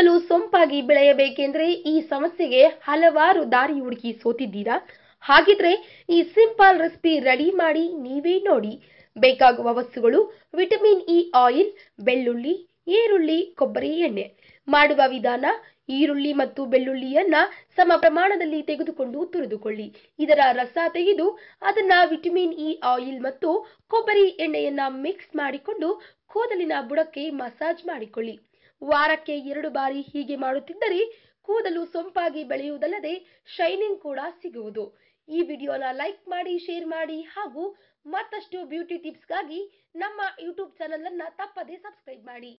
ಕೂದಲು ಸೊಂಪಾಗಿ ಬೆಳೆಯಬೇಕೆಂದ್ರೆ ಈ ಸಮಸ್ಯೆಗೆ ಹಲವಾರು ದಾರಿ ಹುಡುಕಿ ಸೋತಿದ್ದೀರಾ? ಹಾಗಿದ್ರೆ ಈ ಸಿಂಪಲ್ ರೆಸಿಪಿ ರೆಡಿ ಮಾಡಿ ನೀವೇ ನೋಡಿ. ಬೇಕಾಗುವ ವಸ್ತುಗಳು: ವಿಟಮಿನ್ ಇ ಆಯಿಲ್, ಬೆಳ್ಳುಳ್ಳಿ, ಈರುಳ್ಳಿ, ಕೊಬ್ಬರಿ ಎಣ್ಣೆ. ಮಾಡುವ ವಿಧಾನ: ಈರುಳ್ಳಿ ಮತ್ತು ಬೆಳ್ಳುಳ್ಳಿಯನ್ನ ಸಮ ಪ್ರಮಾಣದಲ್ಲಿ ತೆಗೆದುಕೊಂಡು ತುರಿದುಕೊಳ್ಳಿ. ಇದರ ರಸ ತೆಗೆದು ಅದನ್ನ ವಿಟಮಿನ್ ಇ ಆಯಿಲ್ ಮತ್ತು ಕೊಬ್ಬರಿ ಎಣ್ಣೆಯನ್ನ ಮಿಕ್ಸ್ ಮಾಡಿಕೊಂಡು ಕೂದಲಿನ ಬುಡಕ್ಕೆ ಮಸಾಜ್ ಮಾಡಿಕೊಳ್ಳಿ. ವಾರಕ್ಕೆ 2 ಬಾರಿ ಹೀಗೆ ಮಾಡುತ್ತಿದ್ದರೆ ಕೂದಲು ಸೊಂಪಾಗಿ ಬೆಳೆಯುವುದಲ್ಲದೆ ಶೈನಿಂಗ್ ಕೂಡ ಸಿಗುವುದು. ಈ ವಿಡಿಯೋನ ಲೈಕ್ ಮಾಡಿ, ಶೇರ್ ಮಾಡಿ ಹಾಗೂ ಮತ್ತಷ್ಟು ಬ್ಯೂಟಿ ಟಿಪ್ಸ್ಗಾಗಿ ನಮ್ಮ ಯೂಟ್ಯೂಬ್ ಚಾನೆಲ್ ಅನ್ನ ತಪ್ಪದೇ ಸಬ್ಸ್ಕ್ರೈಬ್ ಮಾಡಿ.